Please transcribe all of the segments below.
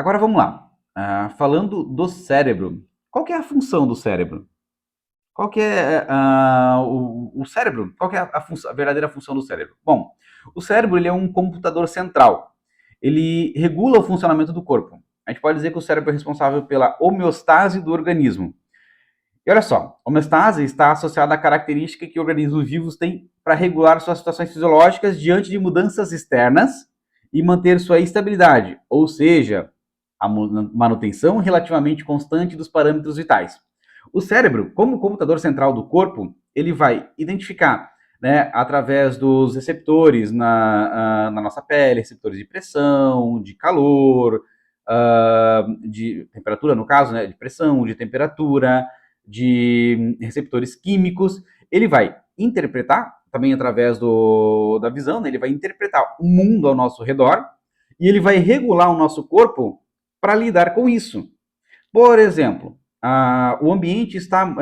Agora vamos lá. Falando do cérebro, qual que é a função do cérebro? Qual que é o cérebro? Qual que é a verdadeira função do cérebro? Bom, o cérebro ele é um computador central. Ele regula o funcionamento do corpo. A gente pode dizer que o cérebro é responsável pela homeostase do organismo. E olha só, a homeostase está associada à característica que organismos vivos têm para regular suas situações fisiológicas diante de mudanças externas e manter sua estabilidade, ou seja, a manutenção relativamente constante dos parâmetros vitais. O cérebro, como computador central do corpo, ele vai identificar, né, através dos receptores na nossa pele, receptores de pressão, de calor, de temperatura, no caso, né, de pressão, de temperatura, de receptores químicos. Ele vai interpretar, também através da visão, né, ele vai interpretar o mundo ao nosso redor e ele vai regular o nosso corpo para lidar com isso. Por exemplo, o ambiente está.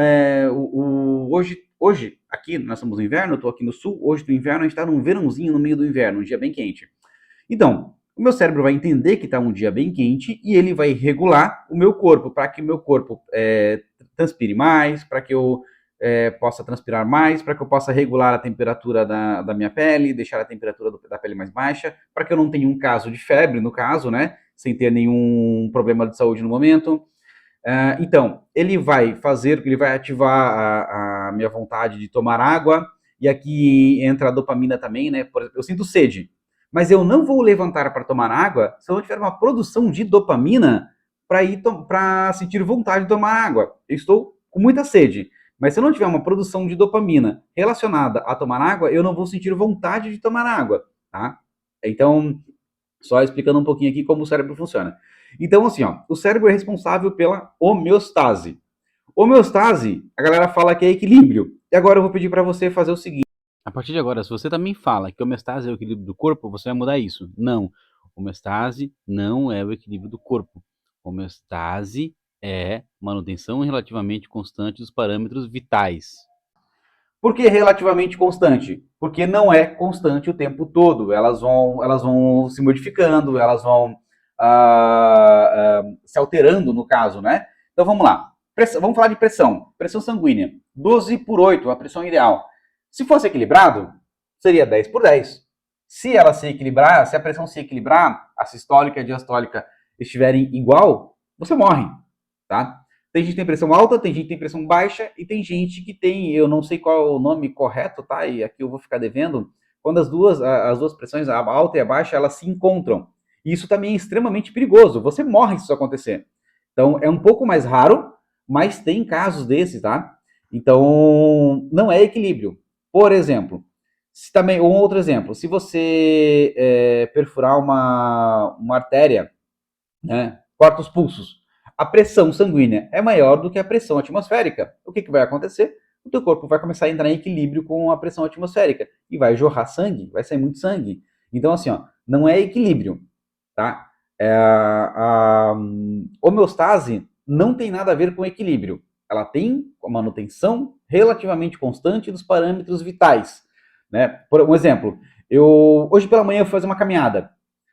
Hoje, aqui nós estamos no inverno, eu estou aqui no sul, hoje no inverno, a gente está num verãozinho no meio do inverno, um dia bem quente. Então, o meu cérebro vai entender que está um dia bem quente e ele vai regular o meu corpo para que o meu corpo transpire mais, para que eu possa transpirar mais, para que eu possa regular a temperatura da minha pele, deixar a temperatura da pele mais baixa, para que eu não tenha um caso de febre, no caso, né? Sem ter nenhum problema de saúde no momento. Então, ele vai ativar a minha vontade de tomar água, e aqui entra a dopamina também, né? Por exemplo, eu sinto sede, mas eu não vou levantar para tomar água se eu não tiver uma produção de dopamina para sentir vontade de tomar água. Eu estou com muita sede, mas se eu não tiver uma produção de dopamina relacionada a tomar água, eu não vou sentir vontade de tomar água, tá? Então, só explicando um pouquinho aqui como o cérebro funciona. Então, assim, ó, o cérebro é responsável pela homeostase. Homeostase, a galera fala que é equilíbrio. E agora eu vou pedir para você fazer o seguinte. A partir de agora, se você também fala que homeostase é o equilíbrio do corpo, você vai mudar isso. Não. Homeostase não é o equilíbrio do corpo. Homeostase é manutenção relativamente constante dos parâmetros vitais. Por que relativamente constante? Porque não é constante o tempo todo. Elas vão se modificando, elas vão se alterando, no caso, né? Então vamos lá. Vamos falar de pressão. Pressão sanguínea. 12 por 8, a pressão ideal. Se fosse equilibrado, seria 10 por 10. Se ela se equilibrar, se a pressão se equilibrar, a sistólica e a diastólica estiverem igual, você morre, tá? Tem gente que tem pressão alta, tem gente que tem pressão baixa e tem gente que tem, eu não sei qual é o nome correto, tá? E aqui eu vou ficar devendo, quando as duas pressões, a alta e a baixa, elas se encontram. E isso também é extremamente perigoso. Você morre se isso acontecer. Então, é um pouco mais raro, mas tem casos desses, tá? Então, não é equilíbrio. Por exemplo, se também, um outro exemplo, se você perfurar uma artéria, né, corta os pulsos, a pressão sanguínea é maior do que a pressão atmosférica. O que vai acontecer? O teu corpo vai começar a entrar em equilíbrio com a pressão atmosférica e vai jorrar sangue, vai sair muito sangue. Então, assim, ó, não é equilíbrio, tá? A homeostase não tem nada a ver com equilíbrio. Ela tem a manutenção relativamente constante dos parâmetros vitais, né? Por um exemplo, hoje pela manhã eu fui fazer uma caminhada.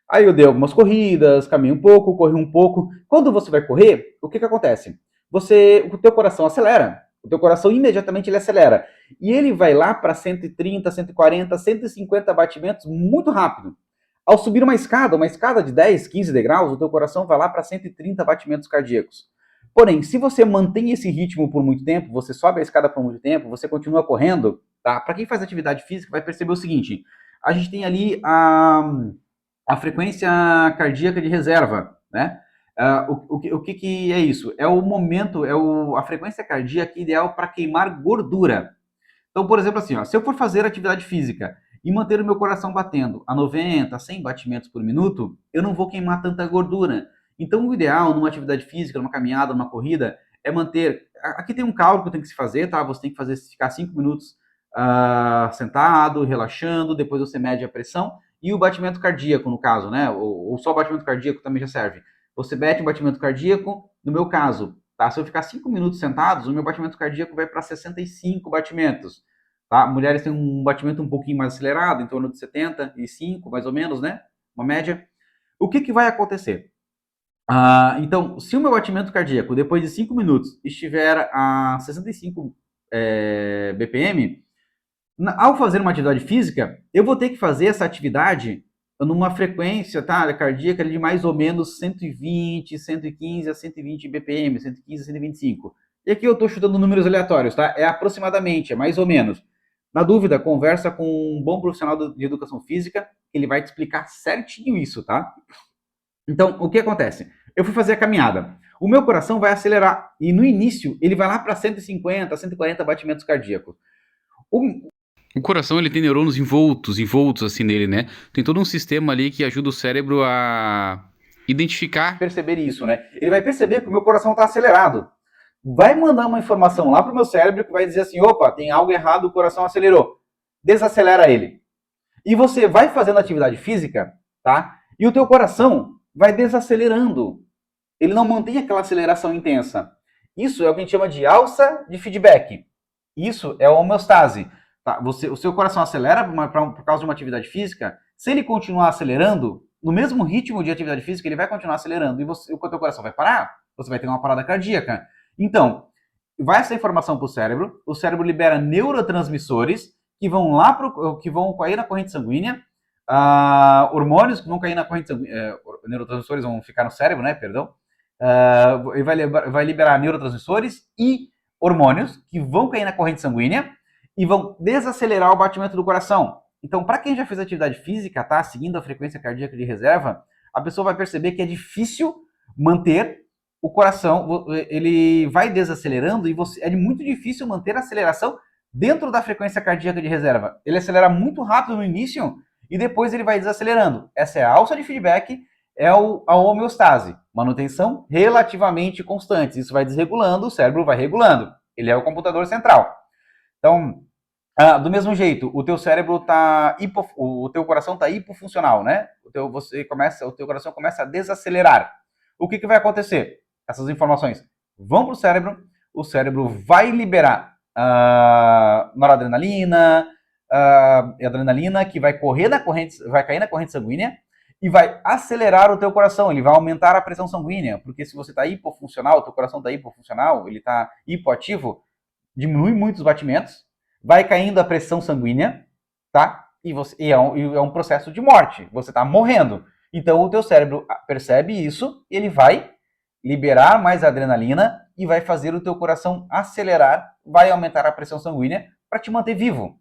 Aí eu dei algumas corridas, caminhei um pouco, corri um pouco. Quando você vai correr, o que acontece? O teu coração acelera. O teu coração imediatamente ele acelera. E ele vai lá para 130, 140, 150 batimentos muito rápido. Ao subir uma escada de 10, 15 degraus, o teu coração vai lá para 130 batimentos cardíacos. Porém, se você mantém esse ritmo por muito tempo, você sobe a escada por muito tempo, você continua correndo, tá? Para quem faz atividade física, vai perceber o seguinte: a gente tem ali a frequência cardíaca de reserva, né? O que é isso? É o momento, a frequência cardíaca ideal para queimar gordura. Então, por exemplo, assim, ó, se eu for fazer atividade física e manter o meu coração batendo a 90, 100 batimentos por minuto, eu não vou queimar tanta gordura. Então, o ideal numa atividade física, numa caminhada, numa corrida, é manter. Aqui tem um cálculo que tem que se fazer, tá? Você tem que fazer ficar 5 minutos sentado, relaxando, depois você mede a pressão e o batimento cardíaco, no caso, né? Ou só o batimento cardíaco também já serve. Você mede o batimento cardíaco, no meu caso, tá? Se eu ficar 5 minutos sentados, o meu batimento cardíaco vai para 65 batimentos. Tá? Mulheres têm um batimento um pouquinho mais acelerado, em torno de 75, mais ou menos, né? Uma média. O que vai acontecer? Então, se o meu batimento cardíaco, depois de 5 minutos, estiver a 65 BPM, ao fazer uma atividade física, eu vou ter que fazer essa atividade numa frequência cardíaca de mais ou menos 120, 115 a 120 BPM, 115 a 125. E aqui eu estou chutando números aleatórios, tá? É aproximadamente, é mais ou menos. Na dúvida, conversa com um bom profissional de educação física, que ele vai te explicar certinho isso, tá? Então, o que acontece? Eu fui fazer a caminhada. O meu coração vai acelerar e no início ele vai lá para 150, 140 batimentos cardíacos. O coração, ele tem neurônios envoltos assim nele, né? Tem todo um sistema ali que ajuda o cérebro a identificar. Perceber isso, né? Ele vai perceber que o meu coração está acelerado. Vai mandar uma informação lá para o meu cérebro que vai dizer assim, opa, tem algo errado, o coração acelerou. Desacelera ele. E você vai fazendo atividade física, tá? E o teu coração vai desacelerando. Ele não mantém aquela aceleração intensa. Isso é o que a gente chama de alça de feedback. Isso é a homeostase. Tá? O seu coração acelera por causa de uma atividade física. Se ele continuar acelerando, no mesmo ritmo de atividade física, ele vai continuar acelerando. E o teu coração vai parar, você vai ter uma parada cardíaca. Então, vai essa informação para o cérebro libera neurotransmissores que vão lá que vão cair na corrente sanguínea, hormônios que vão cair na corrente sanguínea, neurotransmissores vão ficar no cérebro, né? Perdão. E vai liberar neurotransmissores e hormônios que vão cair na corrente sanguínea e vão desacelerar o batimento do coração. Então, para quem já fez atividade física, tá, seguindo a frequência cardíaca de reserva, a pessoa vai perceber que é difícil manter o coração, ele vai desacelerando e é muito difícil manter a aceleração dentro da frequência cardíaca de reserva. Ele acelera muito rápido no início e depois ele vai desacelerando. Essa é a alça de feedback, é a homeostase, manutenção relativamente constante. Isso vai desregulando, o cérebro vai regulando. Ele é o computador central. Então, do mesmo jeito, o teu cérebro o teu coração está hipofuncional, né? O teu coração começa a desacelerar. O que vai acontecer? Essas informações vão para o cérebro vai liberar noradrenalina, adrenalina, que vai cair na corrente sanguínea e vai acelerar o teu coração, ele vai aumentar a pressão sanguínea, porque se você está hipofuncional, o teu coração está hipofuncional, ele está hipoativo, diminui muito os batimentos, vai caindo a pressão sanguínea, tá? E é um processo de morte, você está morrendo. Então o teu cérebro percebe isso, ele vai liberar mais adrenalina e vai fazer o teu coração acelerar, vai aumentar a pressão sanguínea para te manter vivo,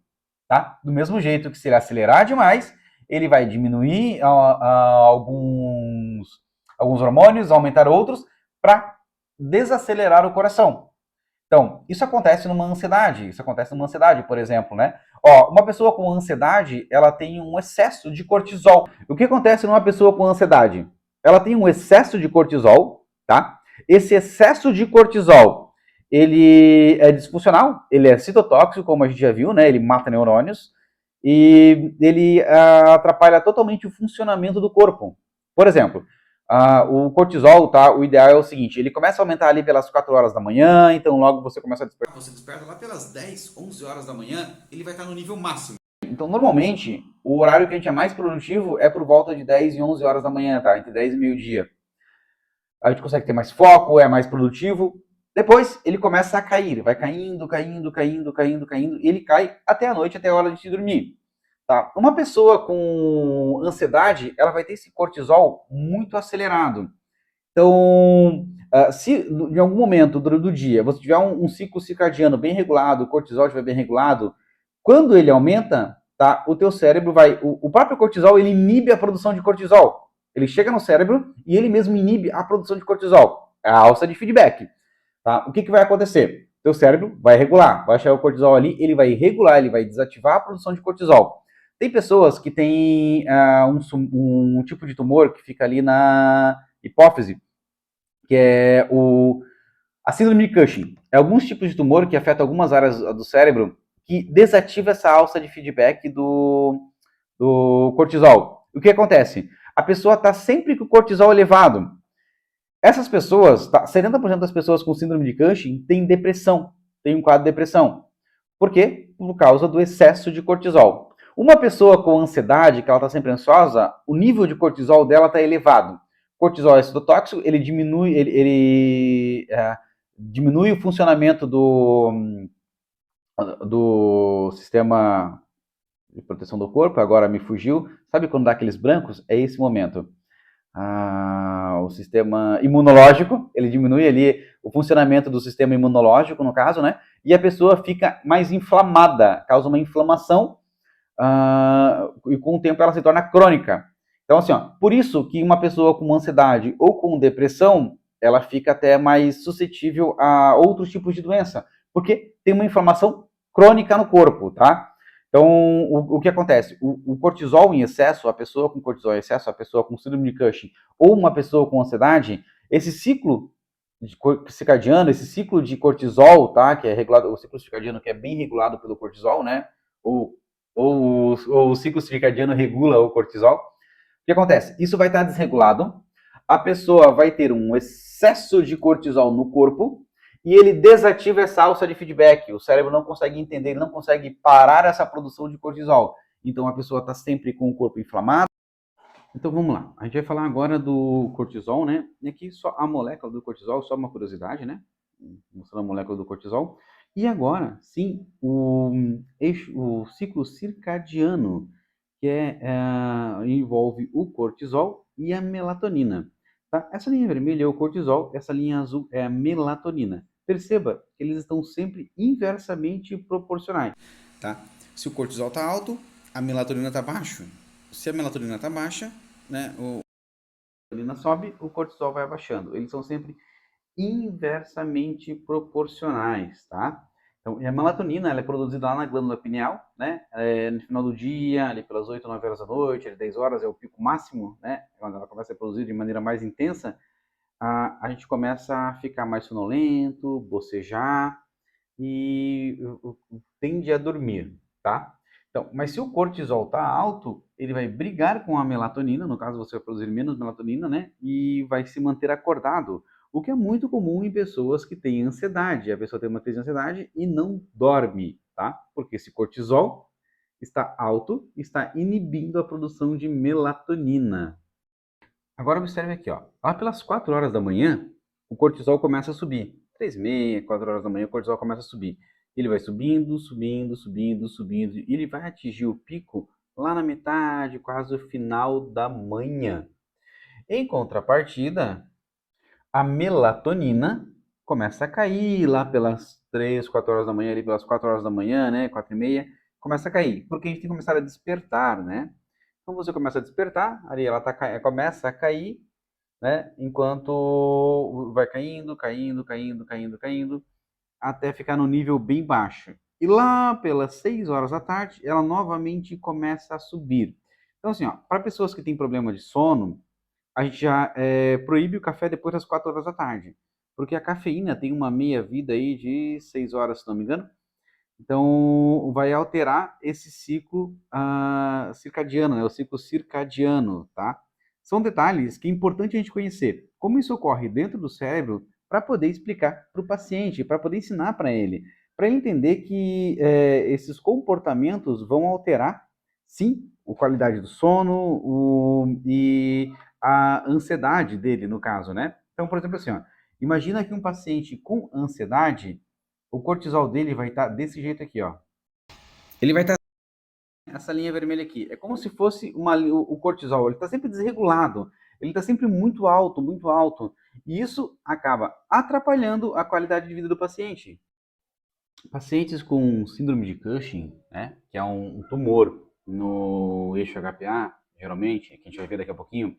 tá? Do mesmo jeito que se ele acelerar demais, ele vai diminuir alguns hormônios, aumentar outros para desacelerar o coração. Então, isso acontece numa ansiedade, por exemplo, né? Uma pessoa com ansiedade, ela tem um excesso de cortisol. O que acontece numa pessoa com ansiedade? Ela tem um excesso de cortisol, tá? Esse excesso de cortisol, ele é disfuncional, ele é citotóxico, como a gente já viu, né? Ele mata neurônios e ele atrapalha totalmente o funcionamento do corpo. Por exemplo, o cortisol, tá? O ideal é o seguinte, ele começa a aumentar ali pelas 4 horas da manhã, então logo você começa a despertar. Você desperta lá pelas 10, 11 horas da manhã, ele vai estar no nível máximo. Então, normalmente, o horário que a gente é mais produtivo é por volta de 10 e 11 horas da manhã, tá? Entre 10 e meio-dia. A gente consegue ter mais foco, é mais produtivo. Depois, ele começa a cair, vai caindo, e ele cai até a noite, até a hora de se dormir. Tá? Uma pessoa com ansiedade, ela vai ter esse cortisol muito acelerado. Então, se em algum momento do dia você tiver um ciclo circadiano bem regulado, o cortisol estiver bem regulado, quando ele aumenta, tá, o teu cérebro o próprio cortisol, ele inibe a produção de cortisol. Ele chega no cérebro e ele mesmo inibe a produção de cortisol. É a alça de feedback. Tá? O que vai acontecer? Teu cérebro vai regular, vai achar o cortisol ali, ele vai regular, ele vai desativar a produção de cortisol. Tem pessoas que têm um tipo de tumor que fica ali na hipófise, que é a síndrome de Cushing. É alguns tipos de tumor que afetam algumas áreas do cérebro que desativa essa alça de feedback do cortisol. O que acontece? A pessoa está sempre com o cortisol elevado. Essas pessoas, 70% das pessoas com síndrome de Cushing têm depressão, têm um quadro de depressão. Por quê? Por causa do excesso de cortisol. Uma pessoa com ansiedade, que ela está sempre ansiosa, o nível de cortisol dela está elevado. Cortisol é citotóxico, ele diminui, diminui o funcionamento do sistema de proteção do corpo, agora me fugiu. Sabe quando dá aqueles brancos? É esse momento. O sistema imunológico, ele diminui ali o funcionamento do sistema imunológico, no caso, né? E a pessoa fica mais inflamada, causa uma inflamação, e com o tempo ela se torna crônica. Então, assim, ó, por isso que uma pessoa com ansiedade ou com depressão, ela fica até mais suscetível a outros tipos de doença, porque tem uma inflamação crônica no corpo, tá? Então, o que acontece? O cortisol em excesso, a pessoa com cortisol em excesso, a pessoa com síndrome de Cushing ou uma pessoa com ansiedade, esse ciclo circadiano, esse ciclo de cortisol, tá? Que é regulado, o ciclo circadiano que é bem regulado pelo cortisol, né? Ou o ciclo circadiano regula o cortisol. O que acontece? Isso vai estar desregulado, a pessoa vai ter um excesso de cortisol no corpo e ele desativa essa alça de feedback. O cérebro não consegue entender, ele não consegue parar essa produção de cortisol. Então a pessoa está sempre com o corpo inflamado. Então vamos lá, a gente vai falar agora do cortisol, né? E aqui só a molécula do cortisol, só uma curiosidade, né? Mostrando a molécula do cortisol. E agora, sim, o ciclo circadiano, que envolve o cortisol e a melatonina. Tá? Essa linha vermelha é o cortisol, essa linha azul é a melatonina. Perceba que eles estão sempre inversamente proporcionais. Tá? Se o cortisol está alto, a melatonina está baixo. Se a melatonina está baixa, né, a melatonina sobe, o cortisol vai abaixando. Eles são sempre inversamente proporcionais, tá? Então, a melatonina ela é produzida lá na glândula pineal, né? No final do dia, ali pelas 8, 9 horas da noite, às 10 horas é o pico máximo, né? Quando ela começa a produzir de maneira mais intensa, a gente começa a ficar mais sonolento, bocejar e tende a dormir, tá? Então, mas se o cortisol está alto, ele vai brigar com a melatonina, no caso você vai produzir menos melatonina, né? E vai se manter acordado, o que é muito comum em pessoas que têm ansiedade. A pessoa tem uma crise de ansiedade e não dorme, tá? Porque esse cortisol está alto, está inibindo a produção de melatonina. Agora observe aqui, ó. Lá pelas 4 horas da manhã, o cortisol começa a subir. 3h30, 4 horas da manhã, o cortisol começa a subir. Ele vai subindo, subindo, subindo, subindo, e ele vai atingir o pico lá na metade, quase o final da manhã. Em contrapartida, a melatonina começa a cair lá pelas 3, 4 horas da manhã, ali pelas 4 horas da manhã, né, 4h30, começa a cair, porque a gente tem que começar a despertar, né? Então você começa a despertar, ali ela começa a cair, né? Enquanto vai caindo, caindo, caindo, caindo, caindo, até ficar no nível bem baixo. E lá pelas 6 horas da tarde, ela novamente começa a subir. Então, assim, para pessoas que têm problema de sono, a gente já proíbe o café depois das 4 horas da tarde. Porque a cafeína tem uma meia-vida aí de 6 horas, se não me engano. Então, vai alterar esse ciclo circadiano, né? O ciclo circadiano, tá? São detalhes que é importante a gente conhecer. Como isso ocorre dentro do cérebro para poder explicar para o paciente, para poder ensinar para ele entender que esses comportamentos vão alterar, sim, a qualidade do sono e a ansiedade dele, no caso, né? Então, por exemplo, assim, ó, imagina que um paciente com ansiedade, o cortisol dele vai estar desse jeito aqui, ó. Ele vai estar essa linha vermelha aqui. É como se fosse o cortisol. Ele está sempre desregulado. Ele está sempre muito alto, muito alto. E isso acaba atrapalhando a qualidade de vida do paciente. Pacientes com síndrome de Cushing, né, que é um tumor no eixo HPA, geralmente, que a gente vai ver daqui a pouquinho,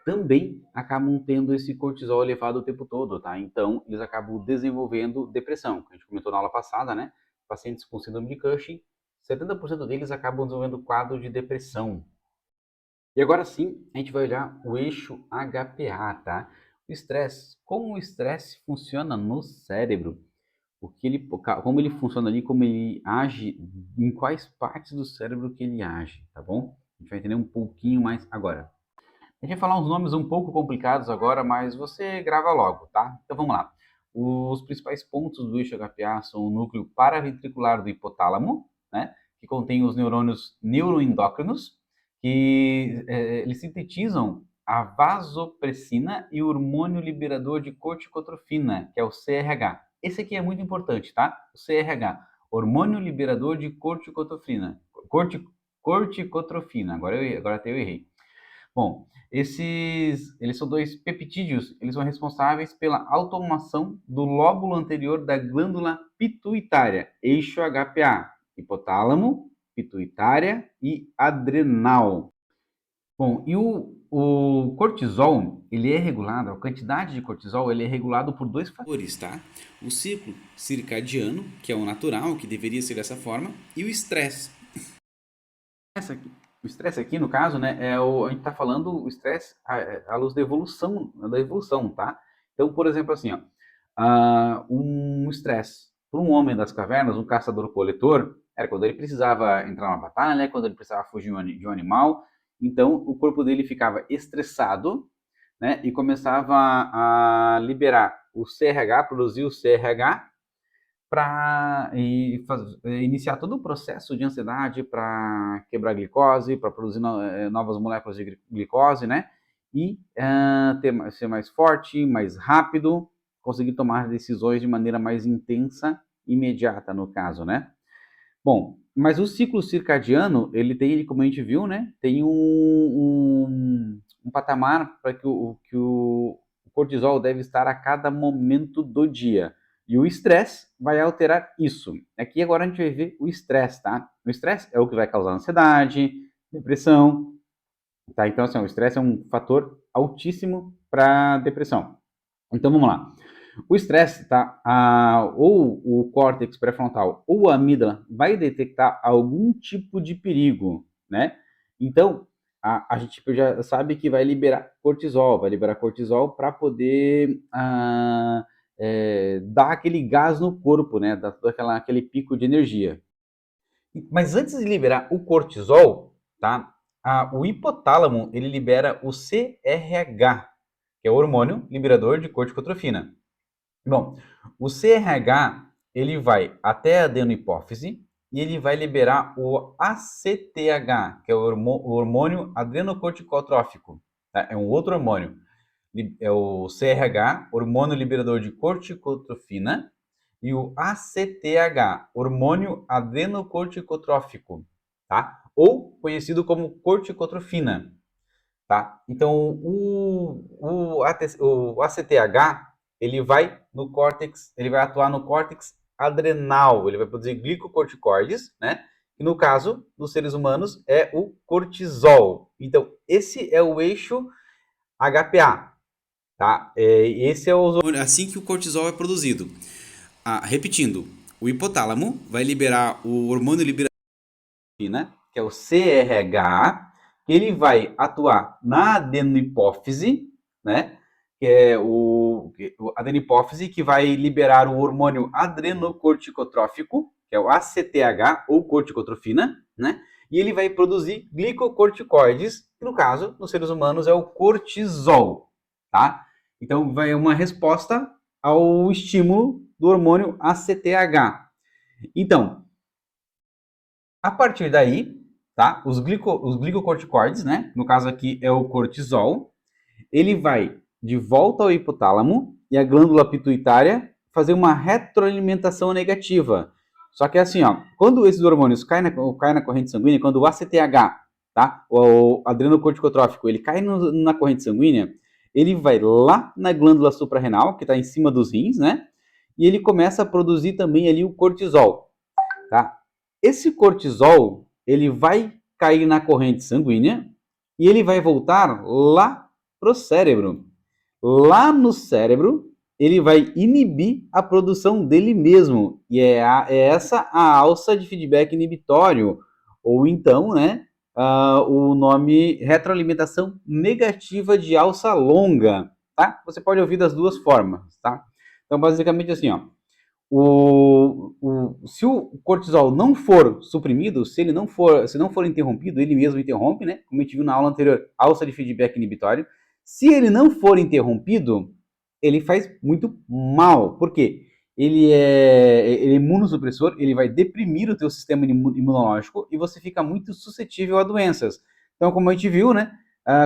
também acabam tendo esse cortisol elevado o tempo todo, tá? Então, eles acabam desenvolvendo depressão. A gente comentou na aula passada, né? Pacientes com síndrome de Cushing, 70% deles acabam desenvolvendo quadro de depressão. E agora sim, a gente vai olhar o eixo HPA, tá? O estresse, como o estresse funciona no cérebro, como ele funciona ali, como ele age, em quais partes do cérebro que ele age, tá bom? A gente vai entender um pouquinho mais agora. A gente vai falar uns nomes um pouco complicados agora, mas você grava logo, tá? Então vamos lá. Os principais pontos do eixo HPA são o núcleo paraventricular do hipotálamo, né? Que contém os neurônios neuroendócrinos, que eles sintetizam a vasopressina e o hormônio liberador de corticotrofina, que é o CRH. Esse aqui é muito importante, tá? O CRH, hormônio liberador de corticotrofina. Corticotrofina, agora até eu errei. Bom, eles são dois peptídeos, eles são responsáveis pela automação do lóbulo anterior da glândula pituitária, eixo HPA, hipotálamo, pituitária e adrenal. Bom, e o cortisol, ele é regulado, a quantidade de cortisol, ele é regulado por dois fatores, tá? O ciclo circadiano, que é o natural, que deveria ser dessa forma, e o estresse. O estresse aqui, no caso, né, a gente está falando o estresse à luz da evolução, tá? Então, por exemplo, assim, ó, um estresse para um homem das cavernas, um caçador-coletor, era quando ele precisava entrar numa batalha, quando ele precisava fugir de um animal. Então, o corpo dele ficava estressado, né, e começava a liberar o CRH, produzir o CRH, para iniciar todo o processo de ansiedade para quebrar a glicose, para produzir novas moléculas de glicose, né? E ser mais forte, mais rápido, conseguir tomar decisões de maneira mais intensa, imediata no caso, né? Bom, mas o ciclo circadiano, ele, como a gente viu, né? Tem um patamar para que o cortisol deve estar a cada momento do dia. E o estresse vai alterar isso. Aqui agora a gente vai ver o estresse, tá? O estresse é o que vai causar ansiedade, depressão, tá? Então, assim, o estresse é um fator altíssimo para depressão. Então, vamos lá. O estresse, tá? Ou o córtex pré-frontal ou a amígdala vai detectar algum tipo de perigo, né? Então, a gente já sabe que vai liberar cortisol para poder dar aquele gás no corpo, né? Dar aquele pico de energia. Mas antes de liberar o cortisol, tá? O hipotálamo, ele libera o CRH, que é o hormônio liberador de corticotrofina. Bom, o CRH, ele vai até a adenohipófise e ele vai liberar o ACTH, que é o hormônio adrenocorticotrófico, tá? É um outro hormônio. É o CRH, hormônio liberador de corticotrofina, e o ACTH, hormônio adrenocorticotrófico, tá? Ou conhecido como corticotrofina, tá? Então, o ACTH, ele vai no córtex, ele vai atuar no córtex adrenal, ele vai produzir glicocorticoides, né? Que no caso dos seres humanos é o cortisol. Então, esse é o eixo HPA, tá? Esse é o assim que o cortisol é produzido. Repetindo, o hipotálamo vai liberar o hormônio liberador, que é o CRH, ele vai atuar na adenohipófise, né? Que é a adenohipófise, que vai liberar o hormônio adrenocorticotrófico, que é o ACTH ou corticotrofina, né? E ele vai produzir glicocorticoides, que no caso, nos seres humanos, é o cortisol, tá? Então, vai uma resposta ao estímulo do hormônio ACTH. Então, a partir daí, tá? Os glicocorticoides, né? No caso aqui é o cortisol, ele vai de volta ao hipotálamo e a glândula pituitária fazer uma retroalimentação negativa. Só que assim, ó, quando esses hormônios caem na corrente sanguínea, quando o ACTH, tá? O adrenocorticotrófico, ele cai na corrente sanguínea, ele vai lá na glândula suprarrenal, que está em cima dos rins, né? E ele começa a produzir também ali o cortisol, tá? Esse cortisol, ele vai cair na corrente sanguínea e ele vai voltar lá pro cérebro. Lá no cérebro, ele vai inibir a produção dele mesmo. E é essa a alça de feedback inibitório, ou então, né, o nome retroalimentação negativa de alça longa, tá? Você pode ouvir das duas formas, tá? Então, basicamente assim, ó, se o cortisol não for suprimido, se não for interrompido, ele mesmo interrompe, né? Como a gente viu na aula anterior, alça de feedback inibitório. Se ele não for interrompido, ele faz muito mal. Por quê? Ele é imunossupressor, ele vai deprimir o teu sistema imunológico e você fica muito suscetível a doenças. Então, como a gente viu, né?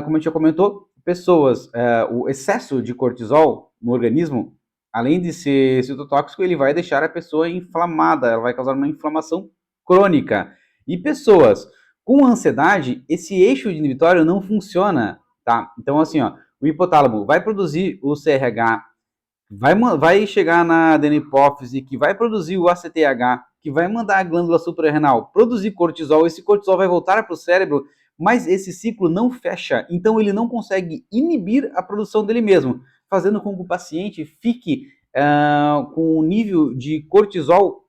Como a gente já comentou, pessoas, o excesso de cortisol no organismo, além de ser citotóxico, ele vai deixar a pessoa inflamada, ela vai causar uma inflamação crônica. E pessoas com ansiedade, esse eixo inibitório não funciona, tá? Então, assim, ó, o hipotálamo vai produzir o CRH, vai chegar na adenopófise, que vai produzir o ACTH, que vai mandar a glândula suprarrenal produzir cortisol, esse cortisol vai voltar para o cérebro, mas esse ciclo não fecha, então ele não consegue inibir a produção dele mesmo, fazendo com que o paciente fique com o nível de cortisol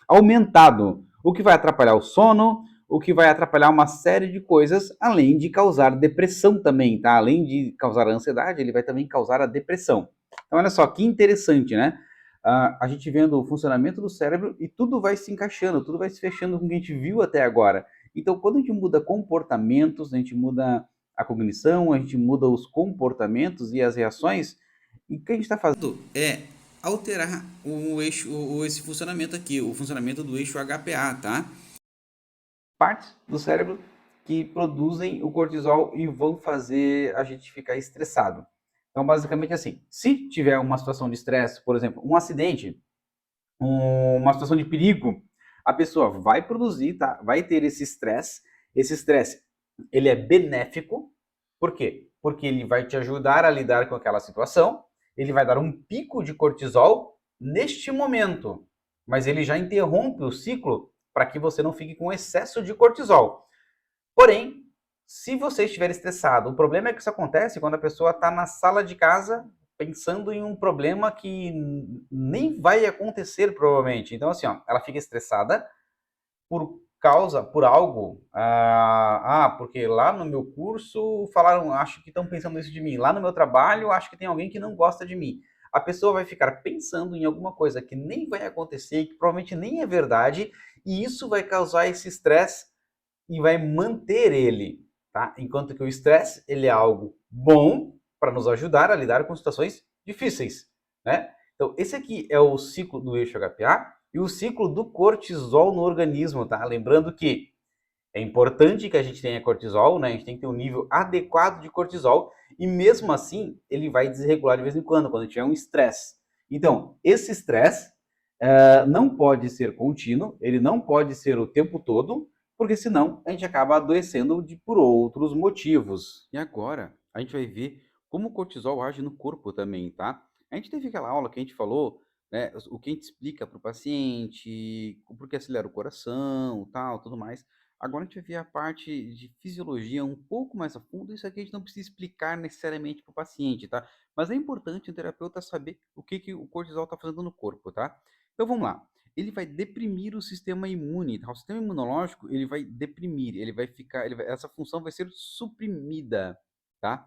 aumentado, o que vai atrapalhar o sono, o que vai atrapalhar uma série de coisas, além de causar depressão também, tá? Além de causar a ansiedade, ele vai também causar a depressão. Então, olha só, que interessante, né? A gente vendo o funcionamento do cérebro e tudo vai se encaixando, tudo vai se fechando com o que a gente viu até agora. Então, quando a gente muda comportamentos, a gente muda a cognição, a gente muda os comportamentos e as reações, e o que a gente está fazendo é alterar esse funcionamento aqui, o funcionamento do eixo HPA, tá? Partes do cérebro que produzem o cortisol e vão fazer a gente ficar estressado. Então, basicamente assim, se tiver uma situação de estresse, por exemplo, um acidente, uma situação de perigo, a pessoa vai produzir, tá? Vai ter esse estresse. Esse estresse, ele é benéfico. Por quê? Porque ele vai te ajudar a lidar com aquela situação. Ele vai dar um pico de cortisol neste momento, mas ele já interrompe o ciclo para que você não fique com excesso de cortisol. Porém, se você estiver estressado, o problema é que isso acontece quando a pessoa está na sala de casa pensando em um problema que nem vai acontecer provavelmente. Então, assim, ó, ela fica estressada por algo. Porque lá no meu curso falaram, acho que estão pensando isso de mim. Lá no meu trabalho, acho que tem alguém que não gosta de mim. A pessoa vai ficar pensando em alguma coisa que nem vai acontecer, que provavelmente nem é verdade, e isso vai causar esse estresse e vai manter ele, tá? Enquanto que o estresse, ele é algo bom para nos ajudar a lidar com situações difíceis, né? Então, esse aqui é o ciclo do eixo HPA e o ciclo do cortisol no organismo, tá? Lembrando que é importante que a gente tenha cortisol, né? A gente tem que ter um nível adequado de cortisol e mesmo assim ele vai desregular de vez em quando tiver um estresse. Então, esse estresse não pode ser contínuo, ele não pode ser o tempo todo, porque senão a gente acaba adoecendo por outros motivos. E agora a gente vai ver como o cortisol age no corpo também, tá? A gente teve aquela aula que a gente falou, né, o que a gente explica para o paciente, por que acelera o coração, tal, tudo mais. Agora a gente vai ver a parte de fisiologia um pouco mais a fundo. Isso aqui a gente não precisa explicar necessariamente para o paciente, tá? Mas é importante o terapeuta saber o que o cortisol está fazendo no corpo, tá? Então vamos lá. Ele vai deprimir o sistema imune, tá? O sistema imunológico ele vai deprimir, ele vai ficar, essa função vai ser suprimida, tá?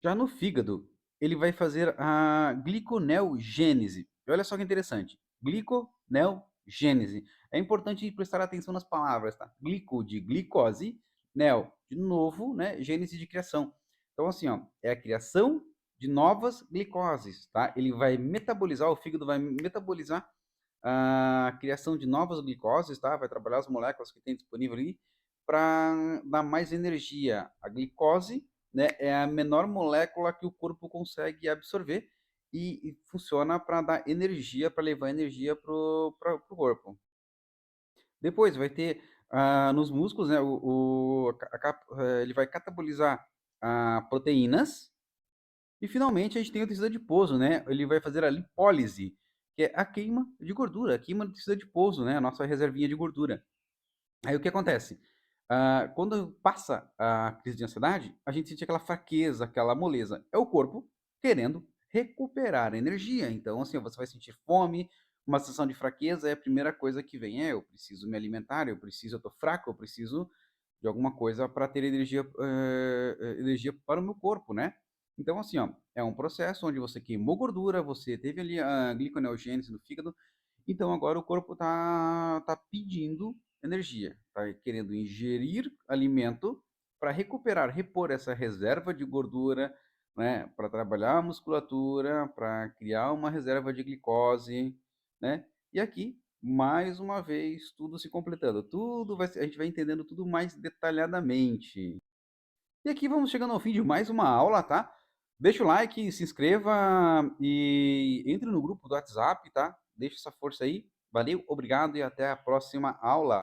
Já no fígado, ele vai fazer a gliconeogênese. E olha só que interessante. Gliconeogênese. É importante prestar atenção nas palavras, tá? Glico de glicose, neo de novo, né? Gênese de criação. Então, assim, ó, é a criação de novas glicoses, tá? Ele vai metabolizar, o fígado vai metabolizar a criação de novas glicoses, tá? Vai trabalhar as moléculas que tem disponível ali para dar mais energia. A glicose, né, é a menor molécula que o corpo consegue absorver e funciona para dar energia, para levar energia para o corpo. Depois vai ter nos músculos, né, ele vai catabolizar proteínas e finalmente a gente tem o tecido adiposo, né? Ele vai fazer a lipólise, que é a queima de gordura, a queima do tecido adiposo, né? A nossa reservinha de gordura. Aí o que acontece? Quando passa a crise de ansiedade, a gente sente aquela fraqueza, aquela moleza. É o corpo querendo recuperar energia. Então, assim, você vai sentir fome, uma sensação de fraqueza é a primeira coisa que vem. Eu preciso me alimentar, eu estou fraco, eu preciso de alguma coisa para ter energia, energia para o meu corpo, né? Então, assim, ó, é um processo onde você queimou gordura, você teve ali a gliconeogênese no fígado, então agora o corpo tá pedindo energia, tá querendo ingerir alimento para recuperar, repor essa reserva de gordura, né, para trabalhar a musculatura, para criar uma reserva de glicose, né? E aqui, mais uma vez, tudo se completando, a gente vai entendendo tudo mais detalhadamente. E aqui vamos chegando ao fim de mais uma aula, tá? Deixa o like, se inscreva e entre no grupo do WhatsApp, tá? Deixa essa força aí. Valeu, obrigado e até a próxima aula.